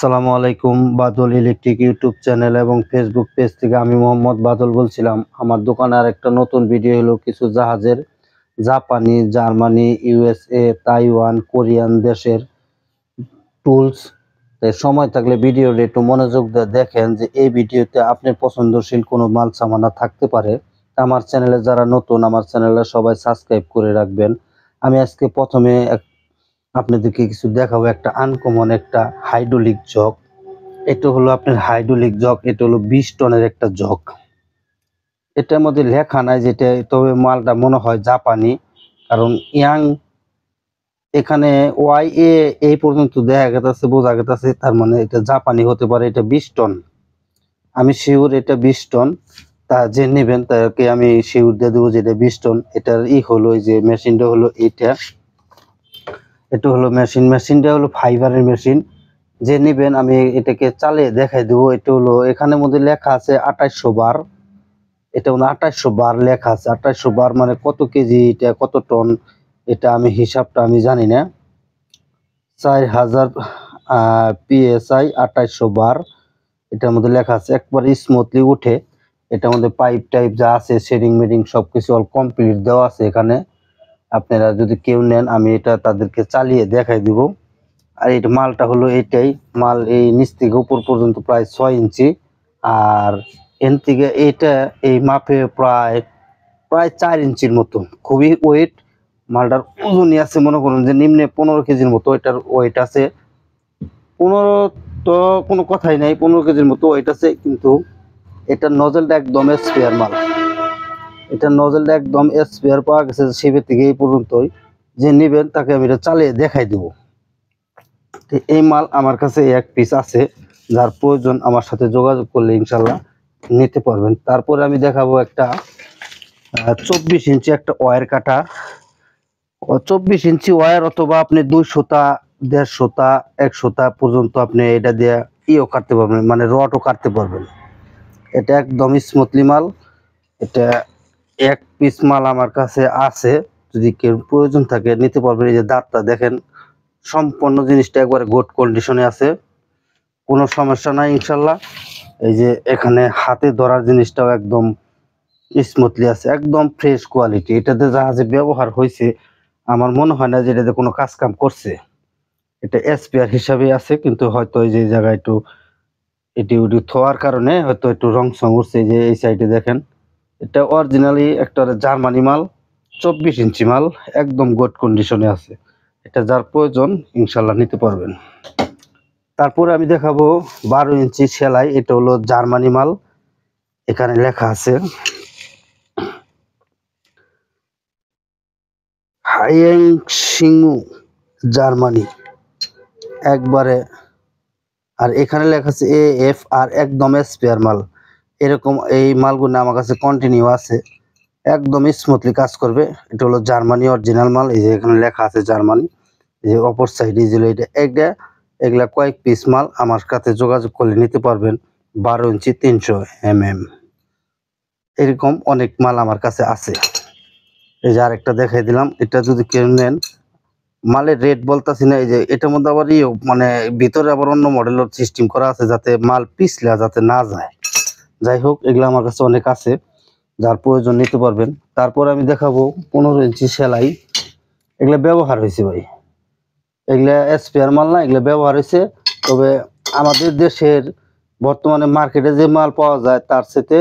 আসসালামু আলাইকুম। বাদল electric YouTube channel এবং ফেসবুক পেজ থেকে আমি মোহাম্মদ বাদল বলছিলাম। আমার দোকানে আর একটা নতুন ভিডিও হলো কিছু জাহাজের জাপানি, জার্মানি, ইউএসএ, তাইওয়ান, কোরিয়ান দেশের টুলস। সময় থাকলে ভিডিওটা একটু মনোযোগ দিয়ে দেখেন যে এই ভিডিওতে আপনার পছন্দশীল কোনো মাল সামানা থাকতে পারে। আমার চ্যানেলে যারা নতুন, আমার চ্যানেলে সবাই সাবস্ক্রাইব করে রাখবেন। আমি আজকে প্রথমে আপনাদেরকে কিছু দেখাবো। একটা আনকমন একটা হাইড্রোলিক জগ। এটা হলো আপনার হাইড্রোলিক জগ। এটা হলো 20 টনের একটা জগ। এটার মধ্যে লেখা নাই যেটা, তবে মালটা মনে হয় জাপানি, কারণ ইয়াং এখানে ওয়াই এ এই পর্যন্ত দেখা গেছে, বোঝা গেছে, তার মানে এটা জাপানি হতে পারে। এটা 20 টন, আমি শিওর এটা 20 টন। তা যে নেবেন তাকে আমি শিওর দিয়ে দেবো যে এটা 20 টন। এটার হলো এই যে মেশিনটা হলো এটা হলো মেশিনটা হলো ফাইবারের মেশিন। যে নেবেন আমি এটাকে চালিয়ে দেখাই দেবো। এটা হলো এখানের মধ্যে লেখা আছে 2800 বার। এটা 2800 বার লেখা আছে। 2800 বার মানে কত কেজি, এটা কত টন, এটা আমি হিসাবটা আমি জানি না। 4000 PSI 2800 বার এটার মধ্যে লেখা আছে। একবার স্মুথলি উঠে। এটার মধ্যে পাইপ টাইপ যা আছে, শেডিং মেডিং সবকিছু অল কমপ্লিট দেওয়া আছে এখানে। আপনারা যদি কেউ নেন আমি এটা তাদেরকে চালিয়ে দেখাই দিব। আর এই মালটা হলো এটাই মাল, এই নিচ থেকে উপর পর্যন্ত প্রায় 6 ইঞ্চি। আর এন থেকে এইটা এই মাপে প্রায় 4 ইঞ্চির মতো। খুবই ওয়েট মালটার। ওজনই আছে মনে করুন যে নিম্নে 15 কেজির মতো এটার ওয়েট আছে। 15 তো কোনো কথাই নাই, 15 কেজির মতো ওয়েট আছে। কিন্তু এটার নজলটা একদম স্পেয়ার মাল। এটার নজলটা একদম স্পেয়ার পাওয়া গেছে শিবের থেকে এই পর্যন্তই। যে নেবেন তাকে আমি এটা চালিয়ে দেখাই দেবো। এই মাল আমার কাছে এক পিস আছে, যার প্রয়োজন আমার সাথে যোগাযোগ করলে ইনশাল্লাহ নিতে পারবেন। তারপরে আমি দেখাবো একটা 24 ইঞ্চি একটা ওয়্যার কাটা। 24 ইঞ্চি ওয়্যার, অথবা আপনি 200টা, 150টা, 100টা পর্যন্ত আপনি এটা দিয়ে কাটতে পারবেন, মানে রডও কাটতে পারবেন। এটা একদম স্মুথলি মাল। এটা এক পিস মাল আমার কাছে আছে, যদি কেউ প্রয়োজন থাকে নিতে পারবেন। এই যে দাঁতটা দেখেন, সম্পূর্ণ জিনিসটা একবারে গুড কন্ডিশনে আছে, কোনো সমস্যা নাই ইনশাল্লাহ। এই যে এখানে হাতে ধরার জিনিসটাও একদম স্মুথলি আছে, একদম ফ্রেশ কোয়ালিটি। এটাতে জাহাজে ব্যবহার হয়েছে, আমার মনে হয় না যে এটাতে কোনো কাজ কাম করছে। এটা স্পেয়ার হিসাবে আছে, কিন্তু হয়তো এই যে জায়গায় একটু এটি ওটি থোয়ার কারণে হয়তো একটু রং সং উঠছে। যে এই সাইডে দেখেন, এটা অরিজিনালি একটা জার্মানি মাল, 24 ইঞ্চি মাল, একদম গুড কন্ডিশনে আছে। এটা যার প্রয়োজন ইনশাল্লাহ নিতে পারবেন। তারপরে আমি দেখাবো 12 ইঞ্চি সেলাই। এটা হলো জার্মানি মাল। এখানে লেখা আছে হাইয়েংশিংউ জার্মানি একবারে। আর এখানে লেখা আছে AF, আর একদম স্পেয়ার মাল। এরকম এই মালগুলো আমার কাছে কন্টিনিউ আছে, একদম স্মুথলি কাজ করবে। এটা হলো জার্মানি অরিজিনাল মাল। এই যে এখানে লেখা আছে জার্মানি। এই যে অপর সাইডে যে এটা এগুলা কয়েক পিস মাল আমার কাছে যোগাযোগ করলে নিতে পারবেন। 12 ইঞ্চি 300 mm এরকম অনেক মাল আমার কাছে আছে। এই যে আরেকটা দেখাই দিলাম, এটা যদি কেউ নেন, মালের রেট বলতেছি না। এই যে এটার মধ্যে আবার মানে ভিতরে আবার অন্য মডেলের সিস্টেম করা আছে, যাতে মাল পিছলা যাতে না যায়। যাই হোক, এগুলো আমার কাছে অনেক আছে, যার প্রয়োজন নিতে পারবেন। তারপর আমি দেখাবো 15 ইঞ্চি সেলাই। এগুলা ব্যবহার হয়েছে ভাই, এগুলা স্পেয়ার মাল না, এগুলা ব্যবহার হয়েছে। তবে আমাদের দেশের বর্তমানে মার্কেটে যে মাল পাওয়া যায় তার সাথে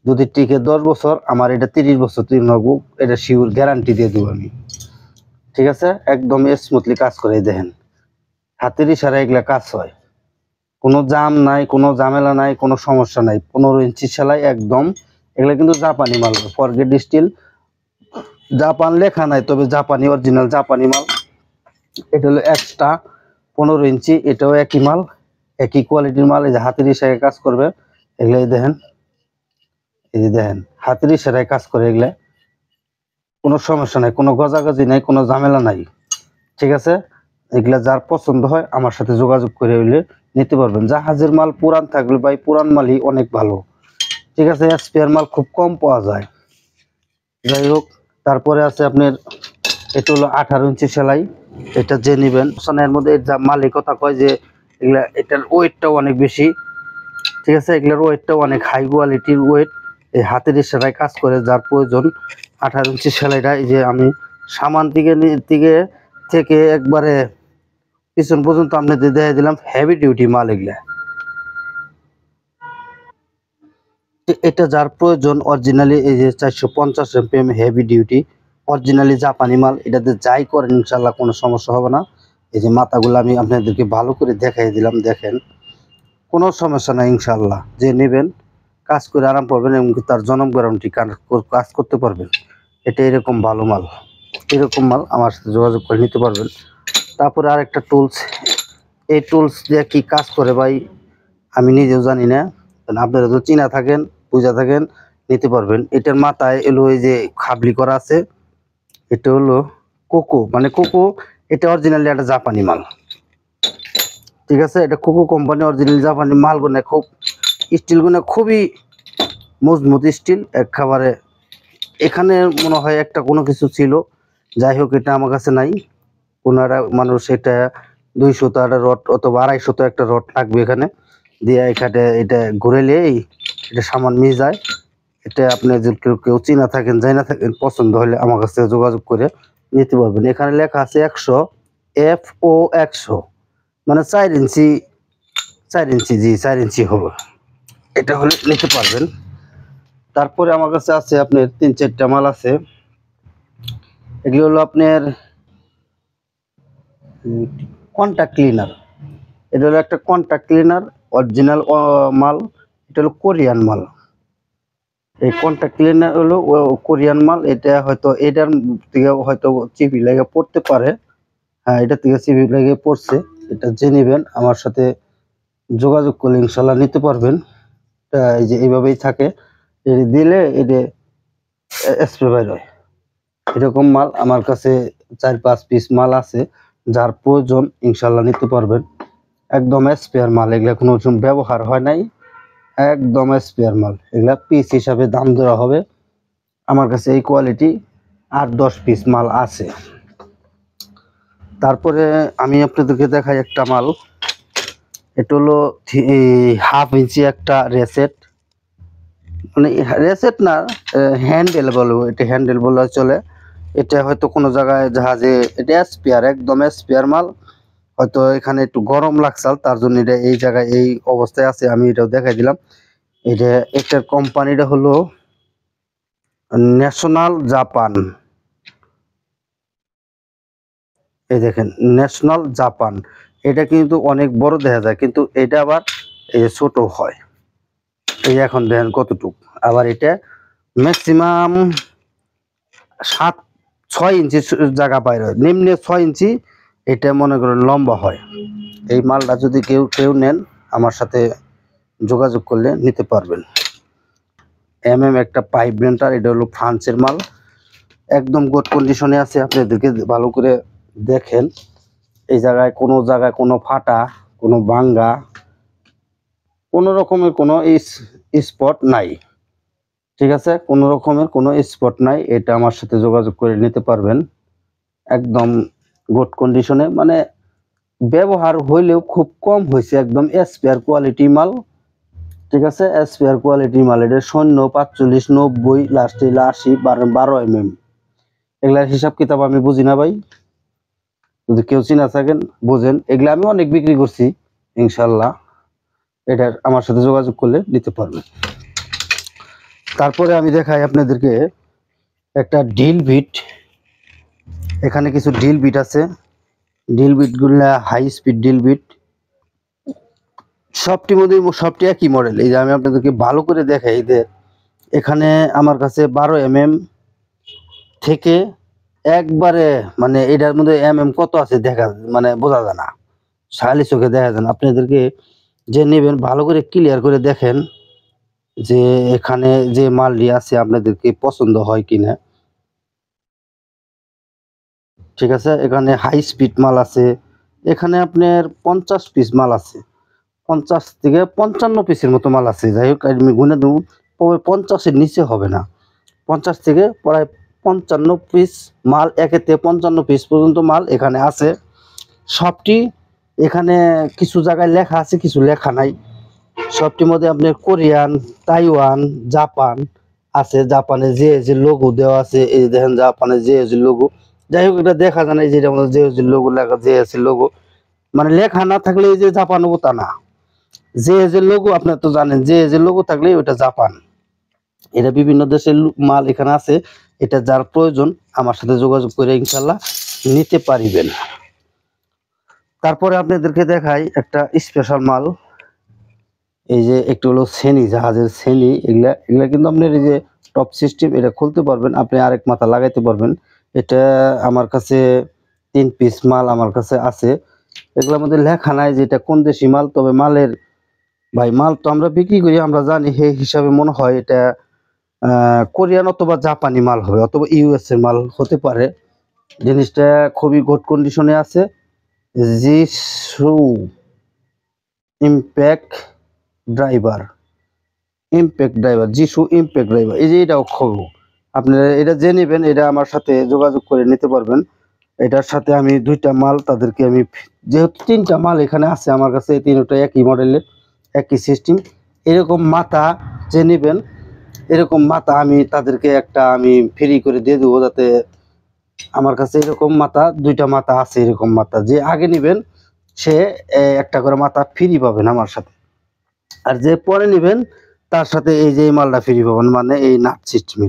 যদি টিকে 10 বছর, আমার এটা 30 বছর তিন হবো, এটা শিওর গ্যারান্টি দিয়ে দেবো আমি। ঠিক আছে, একদম স্মুথলি কাজ করে। দেখেন হাতের ইশারায় এগুলা কাজ হয়, কোনো জাম নাই, কোনো ঝামেলা নাই, কোনো সমস্যা নাই। 15 ইঞ্চি সেলাই একদম। এগুলা কিন্তু জাপানি মাল, ফরগেট স্টিল, জাপান লেখা নাই, তবে জাপানি অরিজিনাল জাপানি মাল। এটা হলো এক্সট্রা 15 ইঞ্চি, এটাও একই মাল, একই কোয়ালিটির মাল। এই যে হাতের ইশারায় কাজ করবে এগুলাই দেখেন। এই যে দেখেন হাতের ইশারায় কাজ করে এগুলা, কোনো সমস্যা নাই, কোনো গজাগজি নাই, কোনো ঝামেলা নাই। ঠিক আছে, এগুলা যার পছন্দ হয় আমার সাথে যোগাযোগ করে হইলে নিতে পারবেন। জাহাজের মাল পুরান থাকলে ভাই, পুরান মালই অনেক ভালো। ঠিক আছে, স্পেয়ার মাল খুব কম পাওয়া যায়। যাই হোক, তারপরে আছে আপনার এটা হলো 18 ইঞ্চি সেলাই। এটা যে নেবেন, এর মধ্যে মালিক কথা কয় যে এগুলা এটার ওয়েটটাও অনেক বেশি, ঠিক আছে। এগুলোর ওয়েটটাও অনেক হাই কোয়ালিটির ওয়েট। এই হাতের ইশারায় কাজ করে, যার প্রয়োজন 18 ইঞ্চি সেলাইটা। এই যে আমি সামান দিকে থেকে একবারে পিছন পর্যন্ত আপনাদের দেখে দিলাম, হেভি ডিউটি মাল এগুলা। এটা যার প্রয়োজন অরিজিনালি, এই যে 450 MPM হেভি ডিউটি অরিজিনালি জাপানি মাল, এটাতে যাই করেন ইনশাল্লাহ কোনো সমস্যা হবে না। এই যে মাথাগুলো আমি আপনাদেরকে ভালো করে দেখাই দিলাম, দেখেন কোনো সমস্যা নাই ইনশাল্লাহ। যে নেবেন কাজ করে আরাম পাবেন এবং তার জনম গ্যারান্টি, কাজ করতে পারবেন। এটা এরকম ভালো মাল, এরকম মাল আমার সাথে যোগাযোগ করে নিতে পারবেন। তারপরে আরেকটা টুলস, এই টুলস দিয়ে কি কাজ করে ভাই আমি নিজেও জানি না, আপনারা তো চিনা থাকেন বুঝা থাকেন নিতে পারবেন। এটার মাথায় এলো এই যে খাবলি করা আছে, এটা হলো কোকো, মানে কোকো, এটা অরিজিনালি একটা জাপানি মাল, ঠিক আছে। এটা কোকো কোম্পানি অরিজিনাল জাপানি মাল, গুনে খুব স্টিল গুনে খুবই মজবুত স্টিল একেবারে। এখানে মনে হয় একটা কোনো কিছু ছিল, যাই হোক এটা আমার কাছে নাই। কোনো একটা মানুষ এটা 200 একটা রড অথবা 250 একটা রড লাগবে এখানে দিয়ে, এখানে এটা ঘুরেলেই এটা সামান মিস যায়। এটা আপনি যদি কেউ চিনা থাকেন যাই না থাকেন, পছন্দ হলে আমার কাছ থেকে যোগাযোগ করে নিতে পারবেন। এখানে লেখা আছে 100 FO 100, মানে 4 ইঞ্চি, 4 ইঞ্চি, জি 4 ইঞ্চি হবে, এটা হলে নিতে পারবেন। তারপরে আমার কাছে আছে আপনার 3-4টা মাল আছে। এগুলো হলো আপনার কন্টাক্ট ক্লিনার। এটা হলো একটা কন্টাক্ট ক্লিনার অরিজিনাল মাল, এটা হলো কোরিয়ান মাল। এই কন্টাক্ট ক্লিনার হলো কোরিয়ান মাল। এটা হয়তো এটার থেকে হয়তো চিপি লেগে পড়তে পারে, হ্যাঁ এটা থেকে চিপি লেগে পড়ছে। এটা যে নেবেন আমার সাথে যোগাযোগ করলে ইনশাল্লাহ নিতে পারবেন। এই যে এইভাবেই থাকে, এটা দিলে এটা স্প্রে বাইর হয়। এরকম মাল আমার কাছে 4-5 পিস মাল আছে, যার প্রয়োজন ইনশাল্লাহ নিতে পারবেন। একদম স্পেয়ার মাল, এগুলা কোনো ব্যবহার হয় নাই, একদম স্পেয়ার মাল। এগুলা পিস হিসাবে দাম দেওয়া হবে। আমার কাছে এই কোয়ালিটি 8-10 পিস মাল আছে। তারপরে আমি আপনাদেরকে দেখাই একটা মাল, এটা হলো 1/2 ইঞ্চি একটা রেসেট, মানে রেসেট না, হ্যান্ডেল বলবো, এটা হ্যান্ডেল বলা চলে। এটা হয়তো কোনো জায়গায় জাহাজে, এটা স্পেয়ার, একদম স্পেয়ার মাল। হয়তো এখানে একটু গরম লাগছে তার জন্য এটা এই জায়গায় এই অবস্থায় আছে, আমি এটাও দেখাই দিলাম। এটা এটার কোম্পানিটা হলো ন্যাশনাল জাপান। এই দেখেন ন্যাশনাল জাপান, এটা কিন্তু অনেক বড় দেখা যায়, কিন্তু এটা আবার এই যে ছোট হয়। এই যে এখন দেখেন কতটুক, আবার এটা ম্যাক্সিমাম 7-6 ইঞ্চি জায়গা বাইর হয়, নিম্নে 6 ইঞ্চি এটা মনে করেন লম্বা হয়। এই মালটা যদি কেউ নেন আমার সাথে যোগাযোগ করলে নিতে পারবেন। একটা পাইপ ব্লেন্ডার, এটা হলো ফ্রান্সের মাল, একদম গুড কন্ডিশনে আছে। আপনাদেরকে ভালো করে দেখেন, এই জায়গায় কোনো ফাটা, কোনো ভাঙ্গা, কোনো রকমের কোনো স্পট নাই, ঠিক আছে, কোনো রকমের কোনো স্পট নাই। এটা আমার সাথে যোগাযোগ করে নিতে পারবেন, একদম গুড কন্ডিশনে, মানে ব্যবহার হইলেও খুব কম হয়েছে, একদম স্পেয়ার কোয়ালিটি মাল, ঠিক আছে। স্পেয়ার কোয়ালিটি মাল, এটা 0, 45, 90, লাস্টে 80, 12 mm। এগুলার হিসাব কিতাব আমি বুঝি না ভাই, যদি কেউ চিনা থাকেন বোঝেন, এগুলা আমি অনেক বিক্রি করছি ইনশাল্লাহ। এটার আমার সাথে যোগাযোগ করলে নিতে পারবেন। তারপরে আমি দেখাই আপনাদেরকে একটা ড্রিল বিট। এখানে কিছু ড্রিল বিট আছে, ড্রিল বিটগুলা হাই স্পিড ড্রিল বিট, সবটি একই মডেল। এই যে আমি আপনাদেরকে ভালো করে দেখাই, যে এখানে আমার কাছে 12 mm থেকে একবারে, মানে এটার মধ্যে কত আছে দেখা, মানে বোঝা যায় না, শালি চোখে দেখা যায় না। আপনাদেরকে যে নেবেন ভালো করে ক্লিয়ার করে দেখেন যে এখানে যে মালটি আছে আপনাদেরকে পছন্দ হয় কিনা, ঠিক আছে। এখানে হাই স্পিড মাল আছে, এখানে আপনার 50 পিস মাল আছে, 50 থেকে 55 পিসের মতো মাল আছে। যাই হোক আমি গুনে দেবো, 50-এর নিচে হবে না, 50 থেকে প্রায় 55 পিস মাল, 1 থেকে 55 পিস পর্যন্ত মাল এখানে আছে। সবটি এখানে কিছু জায়গায় লেখা আছে, কিছু লেখা নাই। সবটির মধ্যে আপনার কোরিয়ান, তাইওয়ান, জাপান আছে। জাপানে যে লোগো দেওয়া আছে, এই দেখেন জাপানে যে লোগো। যাই হোক, এটা দেখা যায় না, এই যে এটা আমাদের যে লোগো লেখা, যে লোগো মানে লেখা না থাকলে এই যে জাপান হবো তা না। যে লোগো আপনার তো জানেন, যে লোগো থাকলে ওটা জাপান। এটা বিভিন্ন দেশের মাল এখানে আছে। এটা যার প্রয়োজন আমার সাথে যোগাযোগ করে ইনশাল্লাহ নিতে পারিবেন। তারপরে আপনাদেরকে দেখাই একটা স্পেশাল মাল। এই যে একটু হলো শ্রেণী, জাহাজের শ্রেণী। এগুলা এগুলা কিন্তু আপনার এই যে টপ সিস্টেম, এটা খুলতে পারবেন, আপনি আরেক মাথা লাগাইতে পারবেন। এটা আমার কাছে 3 পিস মাল আমার কাছে আছে। এগুলোর মধ্যে লেখা নাই যে এটা কোন দেশি মাল, তবে মালের ভাই মাল তো আমরা বিক্রি করি, আমরা জানি, সেই হিসাবে মনে হয় এটা কোরিয়ান অথবা জাপানি মাল হবে, অথবা ইউএস এর মাল হতে পারে। জিনিসটা খুবই গুড কন্ডিশনে আছে। Jisu impact driver, Jisu impact driver, এই যে এটাও খবর। আপনারা এটা যে নেবেন এটা আমার সাথে যোগাযোগ করে নিতে পারবেন। এটার সাথে আমি 2টা মাল তাদেরকে আমি, যেহেতু 3টা মাল এখানে আছে আমার কাছে, এই 3টা একই মডেলের, একই সিস্টেম। এরকম মাথা যে নেবেন, এরকম মাথা আমি তাদেরকে একটা আমি ফ্রি করে দিয়ে দেবো, যাতে আমার কাছে এরকম মাথা 2টা মাথা আছে। এরকম মাথা যে আগে নেবেন সে একটা করে মাথা ফ্রি পাবেন আমার সাথে, আর যে পরে নেবেন তার সাথে এই যে মালটা ফ্রি পাবেন, মানে এই নাট সিস্টেম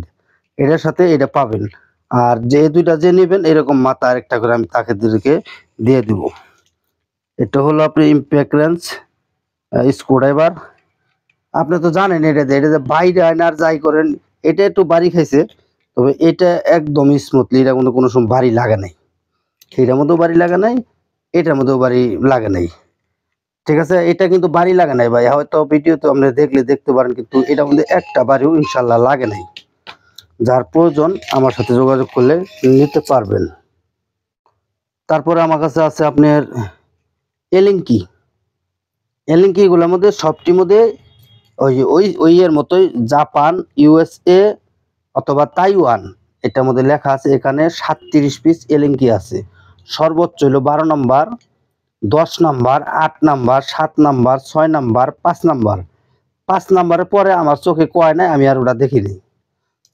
এটার সাথে এটা পাবেন। আর যে 2টা যে নেবেন এরকম মাথা আরেকটা করে আমি তাদেরকে দিয়ে দেব। এটা হলো আপনি ইম্প্যাক্ট রেঞ্জ স্ক্রুড্রাইভার। আপনি তো জানেন এটা যে বাইরে আয়নার যাই করেন, এটা একটু বাড়ি খাইছে, তবে এটা একদম স্মুথলি, এটা কিন্তু কোনো সময় বাড়ি লাগে নাই। এটার মধ্যেও বাড়ি লাগে নাই, এটার মধ্যেও বাড়ি লাগে নাই। ঠিক আছে, এটা কিন্তু বাড়ি লাগে নাই ভাই, হয়তো ভিডিওতে আপনি দেখলে দেখতে পারেন, কিন্তু এটার মধ্যে একটা বাড়িও ইনশাল্লাহ লাগে নাই। যার প্রয়োজন আমার সাথে যোগাযোগ করলে নিতে পারবেন। তারপরে আমার কাছে আছে আপনার এলিঙ্কি। এগুলোর মধ্যে সবটির মধ্যে ওই এর মতোই জাপান, ইউএসএ অথবা তাইওয়ান, এটার মধ্যে লেখা আছে। এখানে 37 পিস এলিঙ্কি আছে। সর্বোচ্চ হলো 12 number, 10 number, 8 number, 7 number, 6 number, 5 number. 5 নাম্বারের পরে আমার চোখে কয় নাই, আমি আর ওটা দেখিনি।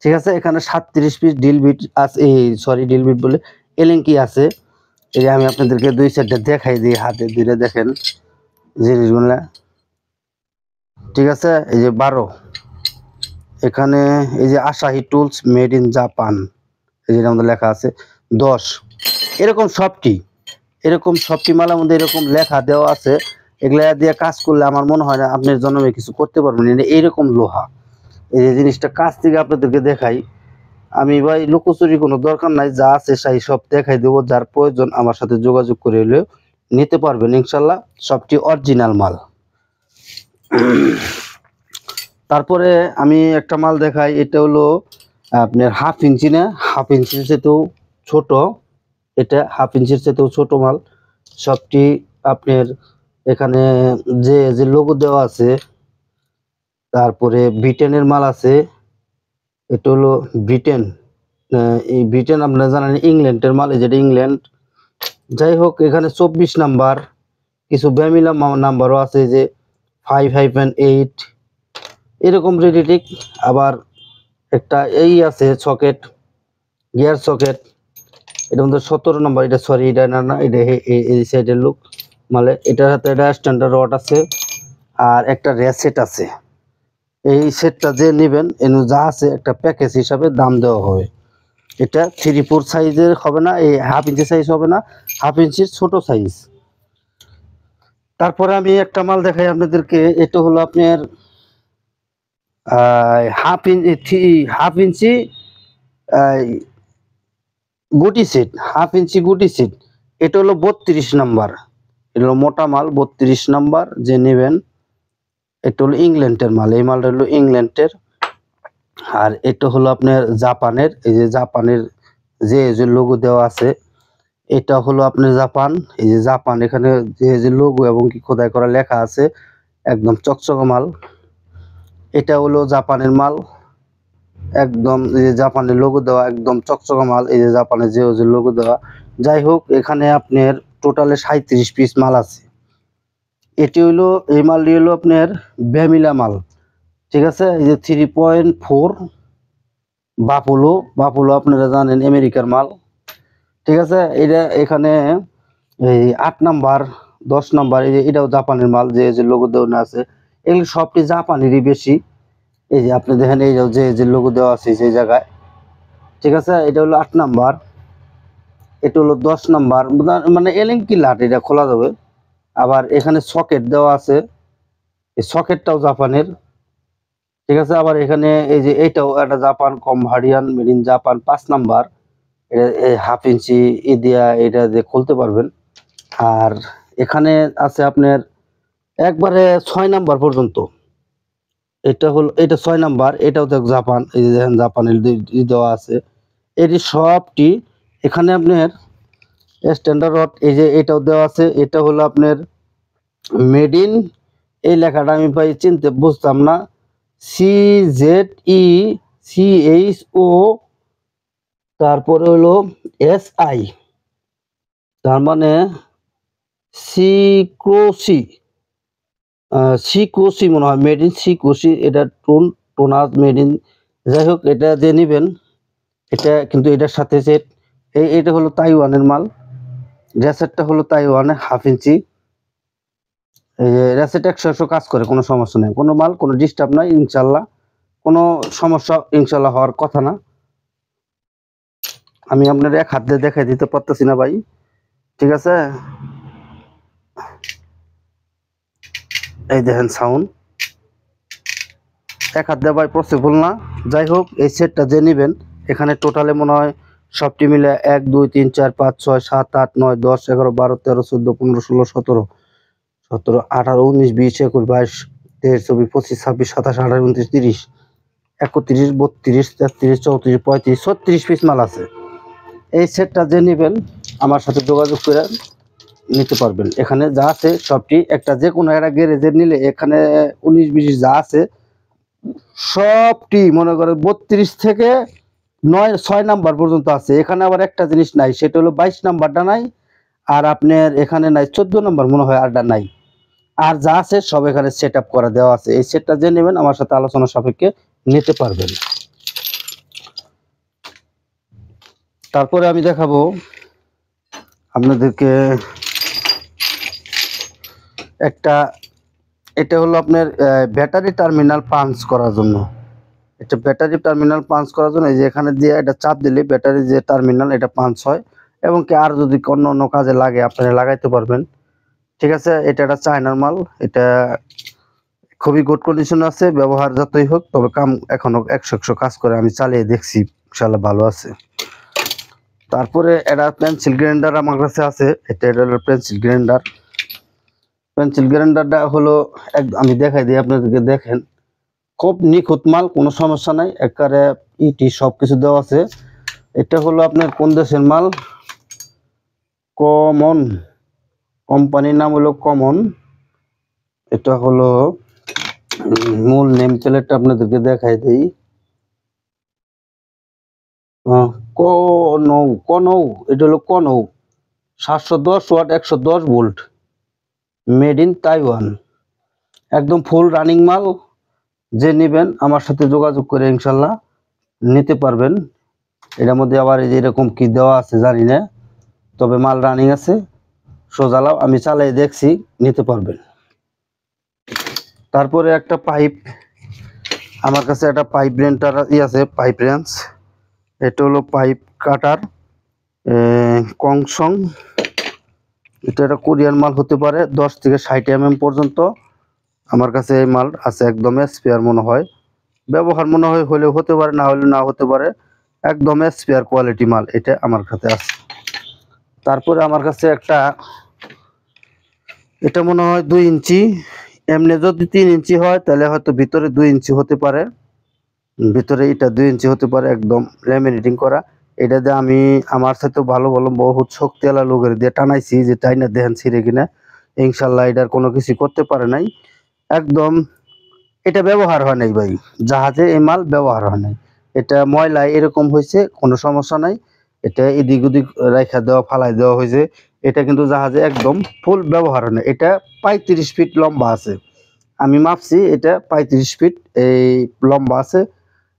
ঠিক আছে, এখানে 37 পিস ডিল বিট আছে, ডিল বিট বলে এলিঙ্কি আছে। এই যে আমি আপনাদেরকে 2 সাইডটা দেখাই দিই, হাতে ধরে দেখেন জিনিসগুলা। ঠিক আছে, এই যে 12, এখানে এই যে Asahi tools made in Japan, এই যে আমাদের লেখা আছে 10। এরকম সবটি মালার মধ্যে এরকম লেখা দেওয়া আছে। এগুলা দিয়ে কাজ করলে আমার মনে হয় না আপনার জন্মে কিছু করতে পারবেন। এইরকম লোহা, এই যে জিনিসটা কাছ থেকে আপনাদেরকে দেখাই। আমি ভাই লুকোচুরি কোনো দরকার নাই, যা আছে সেই সব দেখাই দেবো। যার প্রয়োজন আমার সাথে যোগাযোগ করে হলেও নিতে পারবেন ইনশাল্লাহ, সবটি অরিজিনাল মাল। তারপরে আমি একটা মাল দেখাই। এটা হলো আপনার হাফ ইঞ্চি, না হাফ ইঞ্চির চেয়েও ছোট। এটা হাফ ইঞ্চির চেয়েও ছোট মাল। সবটি আপনার এখানে যে লোগো দেওয়া আছে। তারপরে ব্রিটেনের মাল আছে। এটা হলো ব্রিটেন, এই ব্রিটেন আপনারা জানেন ইংল্যান্ডের মাল, যেটা ইংল্যান্ড। যাই হোক, এখানে 24 নাম্বার, কিছু ব্যামিলা নাম্বারও আছে, যে 5-8 এরকম রেডিটিক। আবার একটা এই আছে সকেট, গিয়ার সকেট, এটা মধ্যে 17 নাম্বার। এটা সরি, এটা না, এটা এই সাইডের লুক মানে এটার হাতে একটা স্ট্যান্ডার্ড রড আছে, আর একটা রেসেট আছে। এই সেটটা যে নেবেন এনু যা আছে একটা প্যাকেজ হিসাবে দাম দেওয়া হবে। এটা 3/4 সাইজের হবে না, এই হাফ ইঞ্চি সাইজ হবে না, হাফ ইঞ্চির ছোট সাইজ। তারপরে আমি একটা মাল দেখাই আপনাদেরকে। এটা হলো আপনার হাফ ইঞ্চি গুটি সেট, হাফ ইঞ্চি গুটি সেট। এটা হলো 32 নাম্বার, এটা হলো মোটা মাল 32 নাম্বার যে নেবেন। এটা হলো ইংল্যান্ডের মাল, এই মালটা হলো ইংল্যান্ডের। আর এটা হলো আপনার জাপানের, এই যে জাপানের যে লোগো দেওয়া আছে, এটা হলো আপনার জাপান। এই যে জাপান, এখানে যে লোগো এবং কি খোদাই করা লেখা আছে, একদম চকচকে মাল। এটা হলো জাপানের মাল, একদম এই যে জাপানের লোগো দেওয়া, একদম চকচকে মাল। এই যে জাপানের যে লোগো দেওয়া। যাই হোক, এখানে আপনার টোটালে 37 পিস মাল আছে। এটি হলো এই মালটি হলো আপনার ভ্যামিলা মাল, ঠিক আছে। এই যে 3.4 বাপুলো, বাপুলো আপনারা জানেন আমেরিকার মাল, ঠিক আছে। এটা এখানে এই 8 নাম্বার 10 নাম্বার, এই যে এটাও জাপানের মাল, যে যে লোগো দেওয়া আছে এগুলো সবটি জাপানেরই বেশি। এই যে আপনি দেখেন এই যে যে লোগো দেওয়া আছে সেই জায়গায়, ঠিক আছে। এটা হলো 8 নাম্বার, এটা হলো 10 নাম্বার, মানে এলিঙ্কি লাট, এটা খোলা যাবে। আবার এখানে সকেট দেওয়া আছে, এই সকেটটাও জাপানের, ঠিক আছে। আবার এখানে এই যে এটাও একটা জাপান কমভারিয়ান মেড ইন জাপান 5 নাম্বার, এটা এই 1/2 ইঞ্চি দিয়া এটা যে খুলতে পারবেন। আর এখানে আছে আপনার একবারে 6 নাম্বার পর্যন্ত, এটা হলো এটা 6 নাম্বার, এটাও দেখ জাপান, এই যে দেখেন জাপানের দেওয়া আছে। এটি সবটি এখানে আপনার স্ট্যান্ডার্ড রড, এই যে এটাও দেওয়া আছে। এটা হলো আপনার মেড ইন, এই লেখাটা আমি ভাই চিনতে বুঝতাম না, CZECHO, তারপরে হলো SI, তার মানে সিক্রোসি, সিক্রোসি মনে হয়, মেড ইন সিক্রোসি। এটা টোনাজ মেড ইন, যাই হোক এটা যে নেবেন এটা কিন্তু এটার সাথে সেট। এটা হলো তাইওয়ানের মাল, রেসেটটা হলো তাইওয়ানের 1/2 ইঞ্চি। এই যে রেসেট 100 কাজ করে, কোনো সমস্যা নেই, কোনো মাল কোনো ডিস্টার্ব নাই ইনশাল্লাহ, কোনো সমস্যা ইনশাল্লাহ হওয়ার কথা না। আমি আপনার এক হাত দিয়ে দেখাই দিতে পারতেছি না ভাই, ঠিক আছে। এই দেখেন সাউন্ড, এক হাত দিয়ে ভাই পসিবল না। যাই হোক এই সেটটা যে নেবেন এখানে টোটালে মনে হয় সবটি মিলে 1 2 3 4 5 6 7 8 9 10 11 12 13 14 15 16 17 17 18 19 20 21 22 23 24 25 26 27 28 29 30 31 32 33 34 35 36 পিস মাল আছে। এই সেটটা যে নেবেন আমার সাথে যোগাযোগ করে নিতে পারবেন। এখানে যা আছে সবটি একটা যে কোনো একটা গ্যারেজে নিলে এখানে 19 20 যা আছে সবটি মনে করে 32 থেকে 6 নাম্বার পর্যন্ত আছে। এখানে আবার একটা জিনিস নাই, সেটা হলো 22 নাম্বারটা নাই, আর আপনার এখানে নাই 14 নাম্বার মনে হয়, আরটা নাই। আর যা আছে সব এখানে সেট আপ করা দেওয়া আছে। এই সেটটা যে নেবেন আমার সাথে আলোচনা সাপেক্ষে নিতে পারবেন। তারপরে আমি দেখাবো আপনাদেরকে একটা, এটা হলো আপনার ব্যাটারি টার্মিনাল পাঞ্চ করার জন্য। এটা ব্যাটারি টার্মিনাল পাঞ্চ করার জন্য এই যে এখানে দিয়ে এটা চাপ দিলে ব্যাটারি যে টার্মিনাল এটা পাঞ্চ হয়, এবং কি আর যদি অন্য অন্য কাজে লাগে আপনারা লাগাইতে পারবেন, ঠিক আছে। এটা একটা চায়নার মাল, এটা খুবই গুড কন্ডিশন আছে, ব্যবহার যতই হোক, তবে কাম এখনো 100 কাজ করে, আমি চালিয়ে দেখছি ইনশাআল্লাহ ভালো আছে। তারপরে এটা পেন্সিল গ্রাইন্ডার আমার কাছে আছে, এটা হলো পেন্সিল গ্রাইন্ডার। পেন্সিল গ্রাইন্ডারটা হলো আমি দেখাই দিই আপনাদেরকে, দেখেন খুব নিখুঁত মাল, কোনো সমস্যা নাই, একেবারে ইটি সব কিছু দেওয়া আছে। এটা হলো আপনার কোন দেশের মাল, কমন, কোম্পানির নাম হলো কমন। এটা হলো মূল নেম প্লেটটা আপনাদেরকে দেখাই দিই, কনৌ, কনৌ, এটা হলো কনৌ, 710 watt 110 volt, made in Taiwan, একদম ফুল রানিং মাল। যে নেবেন আমার সাথে যোগাযোগ করে ইনশাল্লাহ নিতে পারবেন। এটার মধ্যে আবার এই যে এরকম কি দেওয়া আছে জানি না, তবে মাল রানিং আছে, সোজালাও আমি চালাই দেখছি, নিতে পারবেন। তারপরে একটা পাইপ, আমার কাছে একটা পাইপ রেন্টার আছে, পাইপ রেঞ্চ। এটা হলো পাইপ কাটার কংসং, এটা একটা কোরিয়ান মাল হতে পারে, 10 থেকে 60 mm পর্যন্ত আমার কাছে এই মাল আছে, একদম স্পেয়ার মনে হয়, ব্যবহার মনে হয় হলেও হতে পারে, না হলে না হতে পারে, একদম স্পেয়ার কোয়ালিটি মাল এটা আমার কাছে আছে। তারপরে আমার কাছে একটা, এটা মনে হয় 2 ইঞ্চি, এমনি যদি 3 ইঞ্চি হয় তাহলে হয়তো ভিতরে 2 ইঞ্চি হতে পারে, ভিতরে এটা 2 ইঞ্চি হতে পারে, একদম ল্যামিনেটিং করা। এটা দিয়ে আমি আমার সাথে ভালো ভালো বহুত শক্তিওয়ালা লোকের দিয়ে টানাইছি, যে টাইনা দেখেন ছিঁড়ে কিনা, ইনশাল্লাহ এটার কোনো কিছু করতে পারে নাই, একদম এটা ব্যবহার হয় নাই ভাই, জাহাজে এই মাল ব্যবহার হয় নাই, এটা ময়লা এরকম হয়েছে, কোনো সমস্যা নাই, এটা এদিক ওদিক রেখা দেওয়া ফালাই দেওয়া হয়েছে, এটা কিন্তু জাহাজে একদম ফুল ব্যবহার হয় না। এটা 35 ফিট লম্বা আছে, আমি মাপছি, এটা 35 ফিট এই লম্বা আছে।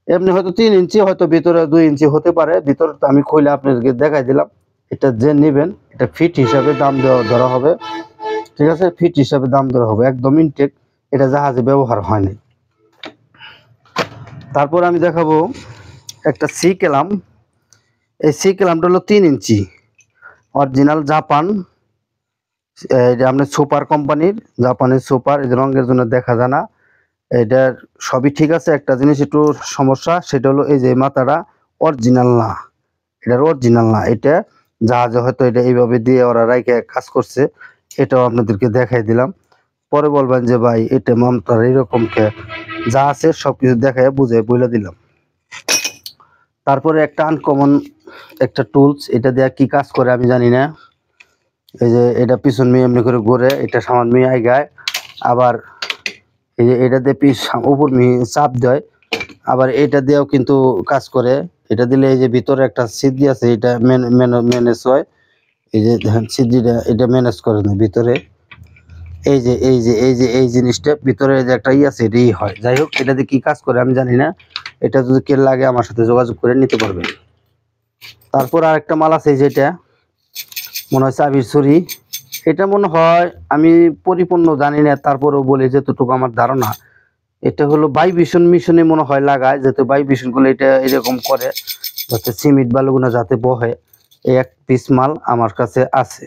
এমনি হয়তো 3 ইঞ্চি, হয়তো ভিতরে 2 ইঞ্চি হতে পারে, ভিতরে তো আমি খুলে আপনাদেরকে দেখাই দিলাম। এটা যে নেবেন এটা ফিট হিসাবে দাম ধরা হবে, ঠিক আছে, ফিট হিসাবে দাম ধরা হবে, একদম ইনটেক, এটা জাহাজে ব্যবহার হয়নি। তারপর আমি দেখাবো একটা সি ক্যালাম। এই সি ক্যালামটা হলো 3 ইঞ্চি অরিজিনাল জাপান, এটা আপনার সুপার কোম্পানির, জাপানের সুপার, এই রঙের জন্য দেখা যায় না। এটার সবই ঠিক আছে, একটা জিনিস একটু সমস্যা, সেটা হলো এই যে মাথাটা অরিজিনাল না, এটার অরিজিনাল না। এটা জাহাজে হয়তো এটা এইভাবে দিয়ে ওরা রাইখে কাজ করছে, এটাও আপনাদেরকে দেখাই দিলাম। পরে বলবেন যে ভাই এটা মামতার এরকম কে, যা আছে সবকিছু দেখায় বুঝে বলে দিলাম। তারপরে একটা আনকমন একটা টুলস, এটা দিয়ে কি কাজ করে আমি জানি না। এই যে এটা পিছন মেয়ে এমনি করে ঘুরে, এটা সামান মেয়ে আগায়, আবার এই যে এটা দিয়ে উপর মেয়ে চাপ দেয়, আবার এটা দিয়েও কিন্তু কাজ করে। এটা দিলে এই যে ভিতরে একটা সিদ্ধি আছে, এটা ম্যানেজ হয়, এই যে সিদ্ধিটা এটা ম্যানেজ করে না ভিতরে, এই জিনিসটা ভিতরে যে একটা আছে এটা হয়। যাই হোক, এটা দিয়ে কি কাজ করে আমি জানি না, এটা যদি কে লাগে আমার সাথে যোগাযোগ করে নিতে পারবে। তারপর আরেকটা মাল আছে, যেটা মনে হয় চাবির ছুরি, এটা মনে হয় আমি পরিপূর্ণ জানি না, তারপরেও বলি যেতটুকু আমার ধারণা, এটা হলো ভাইব্রেশন মিশনে মনে হয় লাগায়, যাতে ভাইব্রেশন গুলো এটা এরকম করে যাতে সিমেন্ট বালুগুলো যাতে বহে। এই এক পিস মাল আমার কাছে আছে,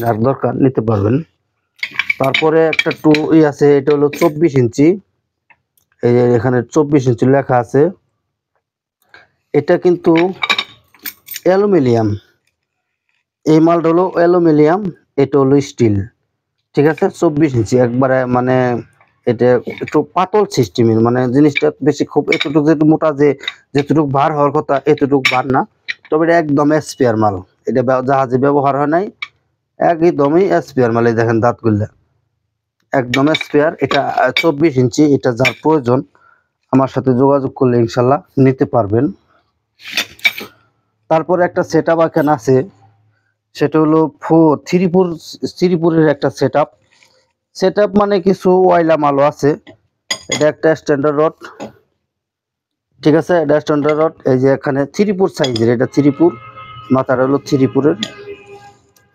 যার দরকার নিতে পারবেন। তারপরে একটা আছে, এটা হলো 24 ইঞ্চি, এই যে এখানে 24 ইঞ্চি লেখা আছে। এটা কিন্তু অ্যালুমিনিয়াম, এই মালটা হলো অ্যালুমিনিয়াম, এটা হলো স্টিল, ঠিক আছে। 24 ইঞ্চি একবারে মানে এটা একটু পাতল সিস্টেমের, মানে জিনিসটা বেশি খুব এতটুকু যেটু মোটা, যে যেতটুকু ভার হওয়ার কথা এতটুকু ভার না, তবে এটা একদম স্পেয়ার মাল, এটা জাহাজে ব্যবহার হয় নাই, একদমই স্পেয়ার মাল। এই দেখেন দাঁতগুলা একদম স্পেয়ার। এটা 24 ইঞ্চি, এটা যার প্রয়োজন আমার সাথে যোগাযোগ করলে ইনশাল্লাহ নিতে পারবেন। তারপরে একটা সেট আপ এখানে আছে, সেটা হলো শ্রীপুরের একটা সেট আপ মানে কিছু ওয়াইলা মালও আছে। এটা একটা স্ট্যান্ডার্ড রড, ঠিক আছে, এটা স্ট্যান্ডার্ড রড। এই যে এখানে শ্রীপুর সাইজের, এটা শ্রীপুর, মাথাটা হলো শ্রীপুরের,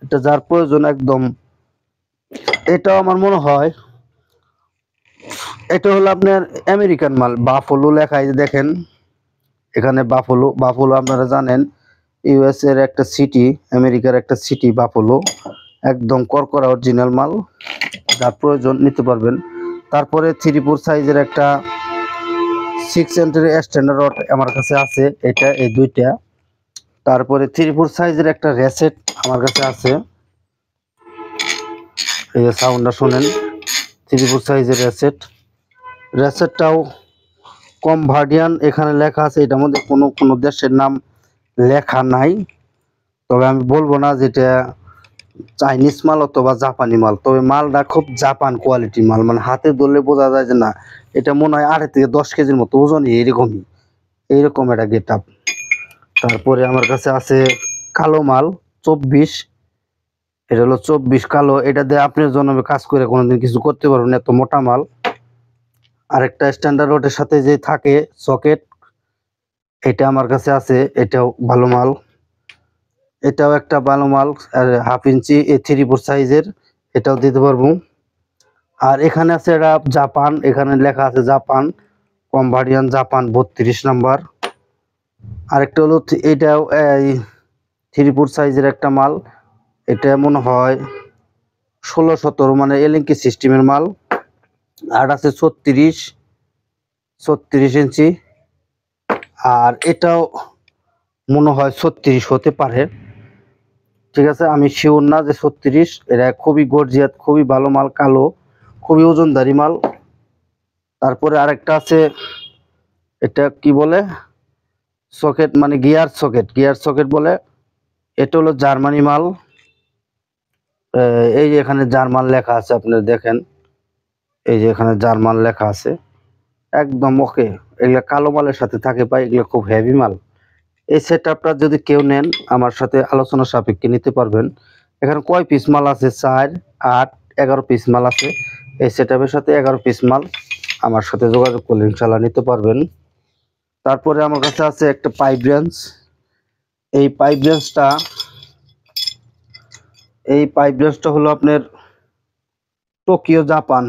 এটা যার প্রয়োজন একদম। এটাও আমার মনে হয় এটা হলো আপনার আমেরিকান মাল, বাফলো লেখা, এই যে দেখেন এখানে বাফলো, বাফলো আপনারা জানেন ইউএস এর একটা সিটি, আমেরিকার একটা সিটি বাফলো, একদম করকরা অরিজিনাল মাল, যার প্রয়োজন নিতে পারবেন। তারপরে শ্রীপুর সাইজের একটা 6 সেন্টের স্ট্যান্ডার্ড রড আমার কাছে আছে, এটা এই দুইটা। তারপরে শ্রীপুর সাইজের একটা রেসেট আমার কাছে আছে, এই যে সাউন্ডটা শুনেন, শ্রীপুর সাইজের রেসেটটাও কমভার্ডিয়ান এখানে লেখা আছে, এটার মধ্যে কোনো কোনো দেশের নাম লেখা নাই, তবে আমি বলবো না যেটা চাইনিজ মাল অথবা জাপানি মাল, তবে মালটা খুব জাপান কোয়ালিটির মাল, মানে হাতে ধরলে বোঝা যায় যে না, এটা মনে হয় 8 থেকে 10 কেজির মতো ওজন, এইরকম একটা গেট আপ। তারপরে আমার কাছে আছে কালো মাল 24, এটা হলো 24 কালো, এটা দিয়ে আপনার জন্য কাজ করে কোনোদিন কিছু করতে পারবেন, এত মোটা মাল। আরেকটা স্ট্যান্ডার্ড রডের সাথে যে থাকে সকেট, এটা আমার কাছে আছে, এটাও ভালো মাল, এটাও একটা ভালো মাল, আর 1/2 ইঞ্চি 3/4 সাইজের, এটাও দিতে পারবো। আর এখানে আছে এটা জাপান, এখানে লেখা আছে জাপান, কমভার্ডিয়ান জাপান 32 নাম্বার। আরেকটা হলো এটাও এই 3/4 সাইজের একটা মাল, এটা মনে হয় 16-17 মানে এলিঙ্কি সিস্টেমের মাল। আর আছে 36 ইঞ্চি, আর এটাও মনে হয় 36 হতে পারে, ঠিক আছে, আমি শিওর না যে 36। এটা খুবই গর্জিয়াত, খুবই ভালো মাল, কালো, খুবই ওজনদারি মাল। তারপরে আরেকটা আছে, এটা কি বলে সকেট, মানে গিয়ার সকেট বলে, এটা হলো জার্মানি মাল। এই যে এখানে জার্মান লেখা আছে, আপনারা দেখেন, এই যে এখানে জার্মান লেখা আছে, একদম ওকে। এগুলা কালো মালের সাথে থাকে পাই, এগুলো খুব হেভি মাল। এই সেট আপটা যদি কেউ নেন আমার সাথে আলোচনা সাপেক্ষে নিতে পারবেন। এখানে কয় পিস মাল আছে? 4, 8, 11 পিস মাল আছে। এই সেটআপের সাথে 11 পিস মাল আমার সাথে যোগাযোগ করলে ইনশাআল্লাহ নিতে পারবেন। তারপরে আমার কাছে আছে একটা পাইপ রেঞ্জ। এই পাইপ রেঞ্জটা হলো আপনার টোকিও জাপান।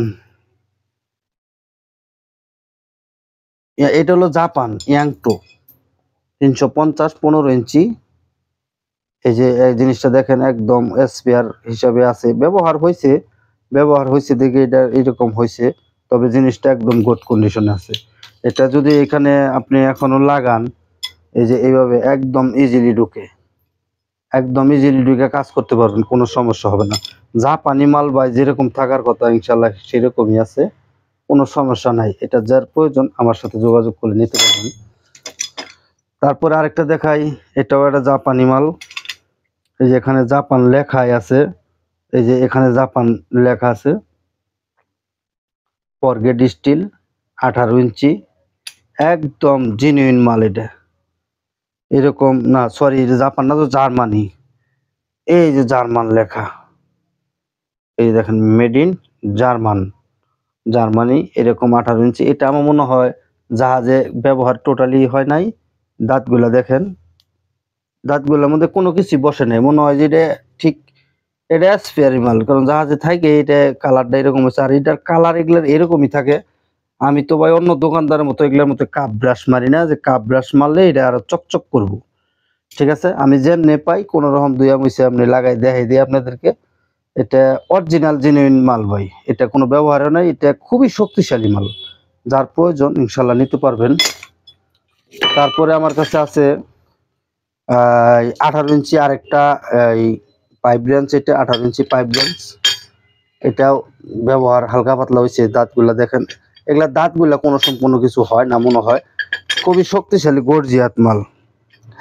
এটা হলো জাপান ইয়াংটো 350 15 ইঞ্চি। এই যে এই জিনিসটা দেখেন একদম স্পেয়ার হিসাবে আছে, ব্যবহার হয়েছে দেখে এটা এরকম হয়েছে, তবে জিনিসটা একদম গুড কন্ডিশনে আছে। এটা যদি এখানে আপনি এখনো লাগান, এই যে এইভাবে একদম ইজিলি ঢুকে কাজ করতে পারবেন, কোনো সমস্যা হবে না। জাপানি মাল ভাই যেরকম থাকার কথা ইনশাল্লাহ সেরকমই আছে, কোনো সমস্যা নাই। এটা যার প্রয়োজন আমার সাথে যোগাযোগ করে নিতে পারবেন। তারপরে আরেকটা দেখাই, এটাও একটা জাপানি মাল। এই যে এখানে জাপান লেখাই আছে, এই যে এখানে জাপান লেখা আছে। ফরগেট স্টিল 18 ইঞ্চি, একদম জেনুইন মাল। এটা এরকম না, সরি জাপান না তো জার্মানি। এই যে জার্মান লেখা, এই দেখেন মেড ইন জার্মানি, এরকম 18 ইঞ্চি। এটা আমার মনে হয় জাহাজে ব্যবহার টোটালি হয় নাই। দাঁতগুলা দেখেন, দাঁতগুলোর মধ্যে কোনো কিছু বসে নাই, মনে হয় যে এটা ঠিক এটা স্পেয়ারি মাল, কারণ জাহাজে থাকে এটা কালারটা এরকম হচ্ছে। আর এটার কালার এগুলোর এরকমই থাকে। আমি তো ভাই অন্য দোকানদারের মতো এগুলোর মতো কাপ ব্রাশ মারি না, যে কাপ ব্রাশ মারলে এটা আরো চকচক করবো। ঠিক আছে, আমি যেমনি পাই কোনো রকম দুইয়া মুছে আপনি লাগাই দেখাই দিই আপনাদেরকে। এটা অরিজিনাল জেনুইন মাল ভাই, এটা কোনো ব্যবহারও নাই, এটা খুবই শক্তিশালী মাল। যার প্রয়োজন ইনশাল্লাহ নিতে পারবেন। তারপরে আমার কাছে আছে 18 ইঞ্চি আরেকটা এই পাইপ রেঞ্জ। এটা 18 ইঞ্চি পাইপ রেঞ্জ, এটাও ব্যবহার হালকা পাতলা হয়েছে। দাঁতগুলা দেখেন, এগুলা দাঁতগুলা কোনো কিছু হয় না মনে হয়। খুবই শক্তিশালী গর্জিয়াত মাল,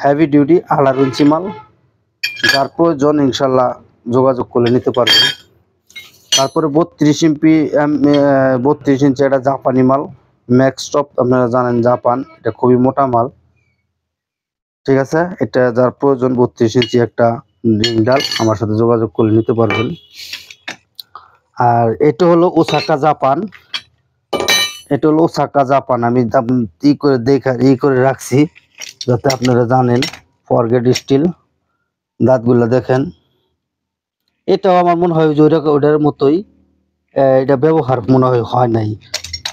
হেভি ডিউটি 18 ইঞ্চি মাল। যার প্রয়োজন ইনশাল্লাহ যোগাযোগ করলে নিতে পারবেন। তারপরে 32 ইঞ্চি এটা জাপানি মাল, ম্যাক্সটপ, আপনারা জানেন জাপান, এটা খুবই মোটা মাল। ঠিক আছে, এটা যার প্রয়োজন 32 ইঞ্চি একটা রিং ডাল আমার সাথে যোগাযোগ করে নিতে পারবেন। আর এটা হলো ওসাকা জাপান, আমি ই করে রাখছি যাতে আপনারা জানেন। ফরগেট স্টিল, দাঁতগুলো দেখেন, এটাও আমার মনে হয় যে ওটার মতোই। এটা ব্যবহার মনে হয় নাই,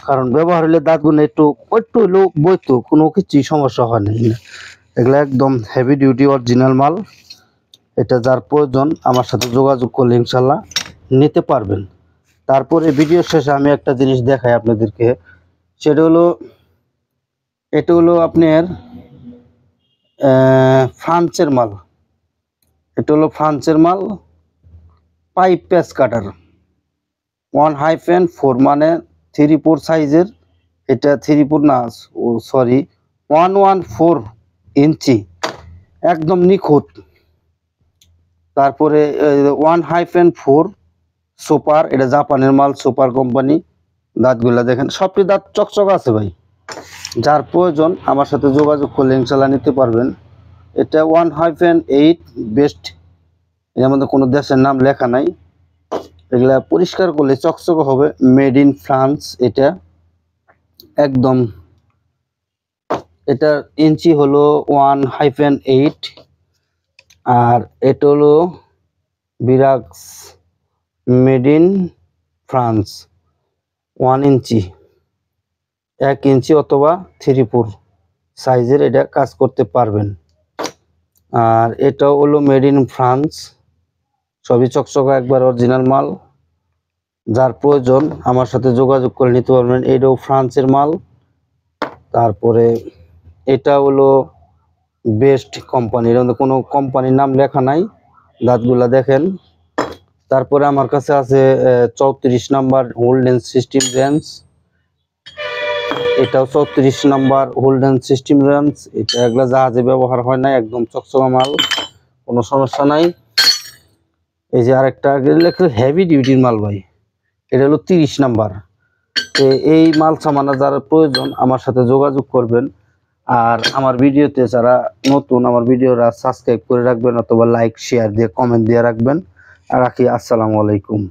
কারণ ব্যবহার হলে দাঁতগুলো একটু হলেও বইতো, কোনো কিছুই সমস্যা হয় নাই। এগুলো একদম হেভি ডিউটি অরিজিনাল মাল। এটা যার প্রয়োজন আমার সাথে যোগাযোগ করলে ইনশাল্লাহ নিতে পারবেন। তারপরে ভিডিও শেষে আমি একটা জিনিস দেখাই আপনাদেরকে, সেটা হলো এটা হলো আপনার ফ্রান্সের মাল। এটা হলো ফ্রান্সের মাল, পাইপ প্যাচ কাটার 1-4 মানে 3-4 সাইজের। এটা 3-4 না, সরি 114 ইঞ্চি, একদম নিখুঁত। তারপরে 1-4 সুপার, এটা জাপানের মাল, সুপার কোম্পানি। দাঁতগুলা দেখেন, সবটি দাঁত চকচক আছে ভাই। যার প্রয়োজন আমার সাথে যোগাযোগ করলে ইনশাল্লাহ নিতে পারবেন। এটা 1-8 বেস্ট, এর মধ্যে কোনো দেশের নাম লেখা নাই। এগুলা পরিষ্কার করলে চকচক হবে, মেড ইন ফ্রান্স। এটা একদম, এটার ইঞ্চি হলো 1-8, আর এটা হলো বিরাক্স মেড ইন ফ্রান্স 1 ইঞ্চি, 1 ইঞ্চি অথবা 3-4 সাইজের এটা কাজ করতে পারবেন। আর এটাও হলো মেড ইন ফ্রান্স, সবই চকচকা একবার অরিজিনাল মাল। যার প্রয়োজন আমার সাথে যোগাযোগ করে নিতে পারবেন। এটাও ফ্রান্সের মাল। তারপরে এটা হলো বেস্ট কোম্পানি, এর মধ্যে কোনো কোম্পানির নাম লেখা নাই, দাঁতগুলা দেখেন। তারপরে আমার কাছে আছে 34 নাম্বার হোল্ডেন সিস্টেম রেঞ্জ, এটাও 34 নাম্বার হোল্ডেন সিস্টেম রেঞ্জ। এটা এগুলা জাহাজে ব্যবহার হয় না, একদম চকচকা মাল, কোনো সমস্যা নাই। এই যে আরেকটা হেভি ডিউটির মাল ভাই, এটা হলো 30 নাম্বার। এই মাল সামানা যারা প্রয়োজন আমার সাথে যোগাযোগ করবেন। আর আমার ভিডিওতে যারা নতুন, আমার ভিডিওরা সাবস্ক্রাইব করে রাখবেন, অথবা লাইক শেয়ার দিয়ে কমেন্ট দিয়ে রাখবেন। রাখি। আসসালামু আলাইকুম।